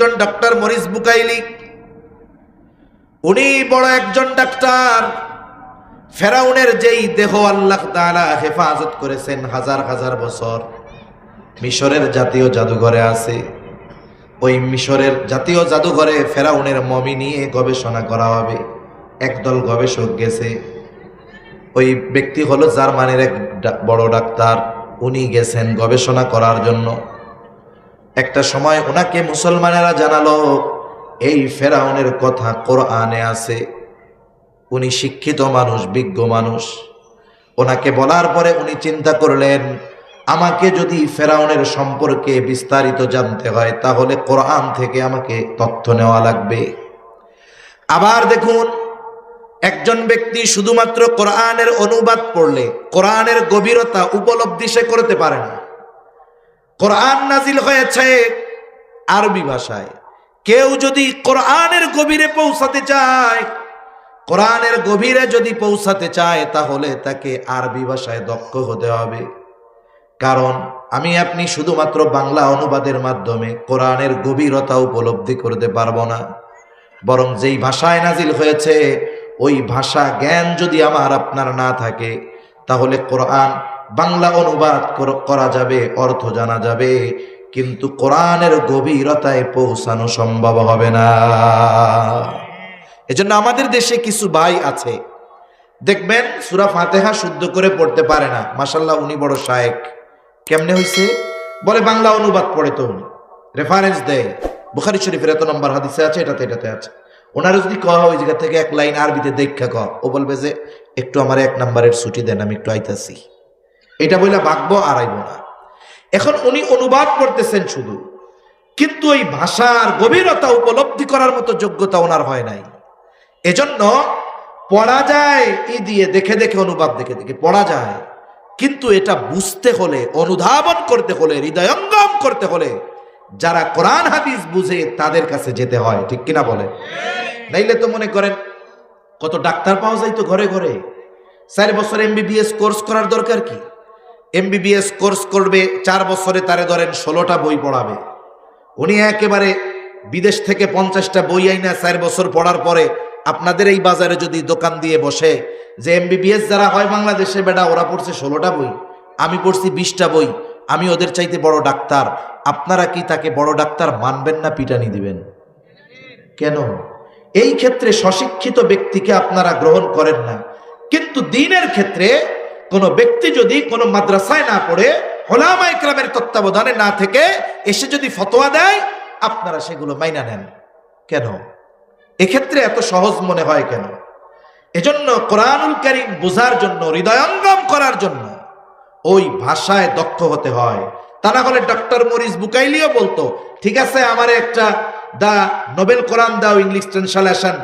একজন doctor Morris Bucaille, উনি বড় একজন ডাক্তার। ফেরাউনের যেই দেহ আল্লাহ তাআলা হেফাজত করেছেন হাজার হাজার বছর, মিশরের জাতীয় জাদুঘরে আছে। ওই মিশরের জাতীয় জাদুঘরে ফেরাউনের মমি নিয়ে গবেষণা করা হবে। একদল গবেষক গেছে। ওই ব্যক্তি হলো জার্মানির এক বড় ডাক্তার, উনি গেছেন গবেষণা করার জন্য। একটা সময় ওনাকে মুসলমানেরা জানালো এই ফেরাউনের কথা কোরআনে আছে। উনি শিক্ষিত মানুষ, বিজ্ঞ মানুষ। ওনাকে বলার পরে উনি চিন্তা করলেন, আমাকে যদি ফেরাউনের সম্পর্কে বিস্তারিত জানতে হয় তাহলে কোরআন থেকে আমাকে তথ্য নেওয়া লাগবে। আবার দেখুন, একজন ব্যক্তি শুধুমাত্র কোরআনের অনুবাদ পড়লে কোরআনের গভীরতা উপলব্ধি সে করতে পারে না। কোরআন নাজিল হয়েছে আরবি ভাষায়। কেউ যদি কোরআনের গভীরে পৌঁছাতে চায়, কোরআনের গভীরে যদি পৌঁছাতে চায় তাহলে তাকে আরবি ভাষায় দক্ষ হতে হবে। কারণ আমি আপনি শুধুমাত্র বাংলা অনুবাদের মাধ্যমে কোরআনের গভীরতা উপলব্ধি করতে পারবো না। বরং যেই ভাষায় নাজিল হয়েছে ওই ভাষা জ্ঞান যদি আমার আপনার না থাকে তাহলে কোরআন বাংলা অনুবাদ করা যাবে, অর্থ জানা যাবে, কিন্তু কোরআনের গভীরতায় পৌঁছানো সম্ভব হবে না। এজন্য আমাদের দেশে কিছু ভাই আছে, দেখবেন সূরা ফাতিহা শুদ্ধ করে পড়তে পারে না। মাশাআল্লাহ, উনি বড় শায়েখ। কেমনে হইছে? বলে বাংলা অনুবাদ পড়ে তো উনি রেফারেন্স দেয়, বুখারী শরীফের এত নম্বর হাদিসে আছে, এটাতে আছে। ওনারা যদি কওয়া ওই জায়গা থেকে এক লাইন আরবিতে দেখা কও, ও বলবে যে একটু আমার 1 নম্বরের ছুটি দেন, আমি একটু আইতাছি। এটা বইলা ভাগবো আর আইব না। এখন উনি অনুবাদ করতেছেন শুধু, কিন্তু ওই ভাষার গভীরতা উপলব্ধি করার মতো যোগ্যতা ওনার হয় নাই। এজন্য পড়া যায় দিয়ে দেখে দেখে, অনুবাদ দেখে দেখে পড়া যায়, কিন্তু এটা বুঝতে হলে, অনুধাবন করতে হলে, হৃদয়ঙ্গম করতে হলে যারা কোরআন হাদিস বুঝে তাদের কাছে যেতে হয়। ঠিক কিনা বলে? নাইলে তো মনে করেন কত ডাক্তার পাওয়া যায় তো ঘরে ঘরে। 4 বছর MBBS কোর্স করার দরকার কি? MBBS কোর্স করবে 4 বছরে, তারে ধরেন 16টা বই পড়াবে। উনি একেবারে বিদেশ থেকে 50টা বই আইনা 4 বছর পড়ার পরে আপনাদের এই বাজারে যদি দোকান দিয়ে বসে যে MBBS যারা হয় বাংলাদেশে, বেটা ওরা পড়ছে 16টা বই, আমি পড়ছি 20টা বই, আমি ওদের চাইতে বড় ডাক্তার, আপনারা কি তাকে বড় ডাক্তার মানবেন না পিটানি দিবেন? কেন? এই ক্ষেত্রে স্বশিক্ষিত ব্যক্তিকে আপনারা গ্রহণ করেন না, কিন্তু দ্বীনের ক্ষেত্রে কোন ব্যক্তি যদি কোন মাদ্রাসায় না পড়ে, উলামা ইকরামের তত্ত্বাবধানে না থেকে এসে যদি ফতোয়া দেয়, আপনারা সেগুলো মাইনা নেন কেন? এক্ষেত্রে এত সহজ মনে হয় কেন? এজন্য কোরআনুল কারীম বোঝার জন্য, হৃদয়ঙ্গম করার জন্য ওই ভাষায় দক্ষ হতে হয়। তা না হলে ডক্টর মরিস বুকাইলিও বলতো, ঠিক আছে আমারে একটা দা নোবেল কোরআন দাও, ইংলিশ ট্রান্সলেশন,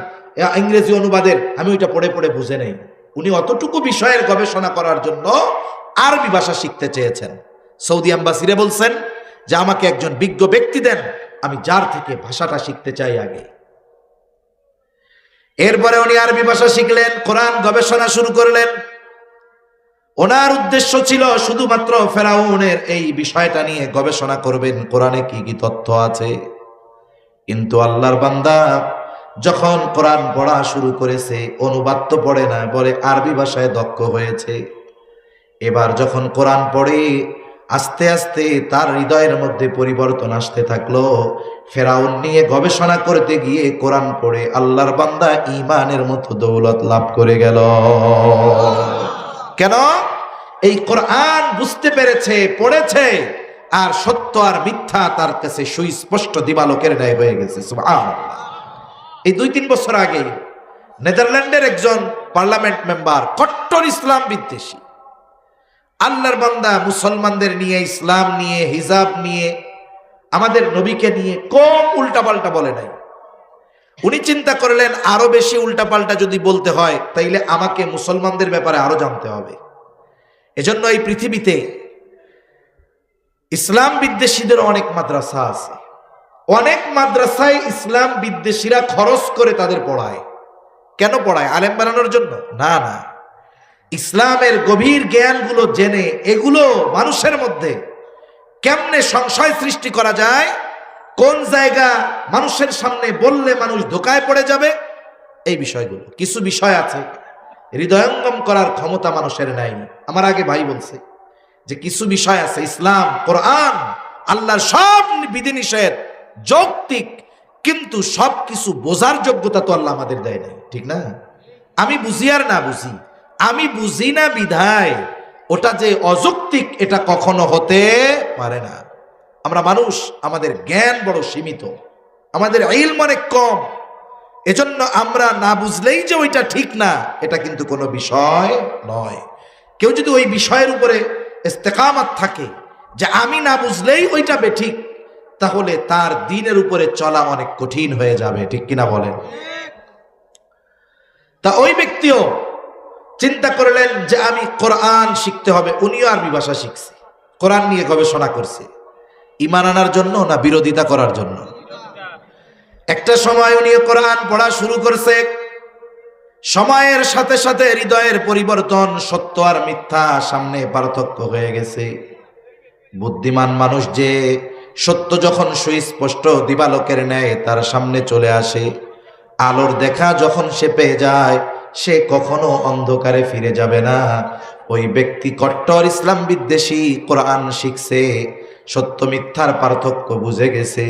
ইংরেজি অনুবাদের, আমি ওইটা পড়ে পড়ে বুঝে নেই। উনি অতটুকু বিষয়ের গবেষণা করার জন্য আরবি ভাষা শিখতে চেয়েছেন। সৌদি আম্বাসিরে বলছেন যে আমাকে একজন বিজ্ঞ ব্যক্তি দেন, আমি যার থেকে ভাষাটা শিখতে চাই আগে। এরপরে উনি আরবি ভাষা শিখলেন, কোরআন গবেষণা শুরু করলেন। ওনার উদ্দেশ্য ছিল শুধুমাত্র ফেরাউনের এই বিষয়টা নিয়ে গবেষণা করবেন, কোরআনে কি কি তথ্য আছে। কিন্তু আল্লাহর বান্দা যখন কোরআন পড়া শুরু করেছে, অনুবাদ তো পড়ে না, বলে আরবি ভাষায় দক্ষ হয়েছে। এবার যখন কোরআন পড়ে আস্তে আস্তে তার হৃদয়ের মধ্যে পরিবর্তন আসতে থাকলো। ফেরাউন নিয়ে গবেষণা করতে গিয়ে কোরআন পড়ে আল্লাহর বান্দা ঈমানের মতো দৌলত লাভ করে গেল। কেন? এই কোরআন বুঝতে পেরেছে, পড়েছে, আর সত্য আর মিথ্যা তার কাছে সুস্পষ্ট দিবালোকের ন্যায় হয়ে গেছে। সুবহানাল্লাহ। এই 2-3 বছর আগে নেদারল্যান্ডের একজন পার্লামেন্ট মেম্বার, কট্টর ইসলাম বিদ্বেষী, আল্লাহর বান্দা মুসলমানদের নিয়ে, ইসলাম নিয়ে, হিজাব নিয়ে, আমাদের নবীকে নিয়ে কম উল্টাপাল্টা বলে নাই। উনি চিন্তা করলেন আরো বেশি উল্টাপাল্টা যদি বলতে হয় তাইলে আমাকে মুসলমানদের ব্যাপারে আরো জানতে হবে। এজন্য এই পৃথিবীতে ইসলাম বিদ্বেষীদের অনেক মাদ্রাসা আছে। অনেক মাদ্রাসায় ইসলাম বিদ্বেষীরা খরচ করে তাদের পড়ায়। কেন পড়ায়? আলেম বানানোর জন্য? না না, ইসলামের গভীর জ্ঞানগুলো জেনে এগুলো মানুষের মধ্যে কেমনে সংশয় সৃষ্টি করা যায় কোন জায়গা মানুষের সামনে বললে মানুষ ধোকায় পড়ে যাবে, এই বিষয়গুলো। কিছু বিষয় আছে হৃদয়ঙ্গম করার ক্ষমতা মানুষের নাই। আমার আগে ভাই বলছে যে কিছু বিষয় আছে, ইসলাম, কোরআন, আল্লাহর সব বিধিনিষেধ যৌক্তিক, কিন্তু সব কিছু বোঝার যোগ্যতা তো আল্লাহ আমাদের দেয় নাই, ঠিক না? আমি বুঝি আর না বুঝি, আমি বুঝি না বিধায় ওটা যে অযৌক্তিক এটা কখনো হতে পারে না। আমরা মানুষ, আমাদের জ্ঞান বড় সীমিত, আমাদের ইলম অনেক কম, এজন্য আমরা না বুঝলেই যে ওইটা ঠিক না এটা কিন্তু কোনো বিষয় নয়। কেউ যদি ওই বিষয়ের উপরে ইস্তেকামাত থাকে যে আমি না বুঝলেই ওইটা বেঠিক, তাহলে তার দ্বীনের উপরে চলা অনেক কঠিন হয়ে যাবে, ঠিক কিনা বলেন? তা ওই ব্যক্তিও চিন্তা করলেন যে আমি কোরআন শিখতে হবে। উনিও আরবি ভাষা শিখছে, কোরআন নিয়ে গবেষণা করছে, ঈমান আনার জন্য না বিরোধিতা করার জন্য? একটা সময় উনি কোরআন পড়া শুরু করছে। সময়ের সাথে সাথে হৃদয়ের পরিবর্তন, সত্য আর মিথ্যা সামনে পার্থক্য হয়ে গেছে। বুদ্ধিমান মানুষ যে সত্য যখন সুস্পষ্ট দিবালোকের ন্যায় তার সামনে চলে আসে, আলোর দেখা যখন সে পেয়ে যায়, সে কখনো অন্ধকারে ফিরে যাবে না। ওই ব্যক্তি কট্টর ইসলাম বিদ্বেষী, কোরআন শিখছে, সত্য মিথ্যার পার্থক্য বুঝে গেছে,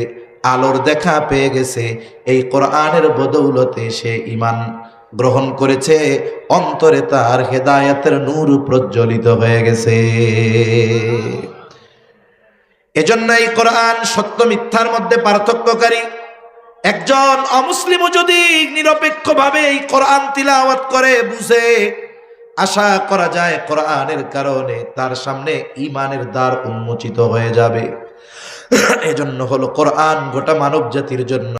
আলোর দেখা পেয়ে গেছে, এই কোরআনের বদৌলতে সে ঈমান গ্রহণ করেছে, অন্তরে তার হেদায়েতের নূর প্রজ্বলিত হয়ে গেছে। এজন্য এই কোরআন সত্য মিথ্যার মধ্যে পার্থক্যকারী। একজন অমুসলিমও যদি নিরপেক্ষভাবে এই কোরআন তিলাওয়াত করে বুঝে, আশা করা যায় কোরআনের কারণে তার সামনে ঈমানের দ্বার উন্মোচিত হয়ে যাবে। এজন্য হলো কোরআন গোটা মানব জাতির জন্য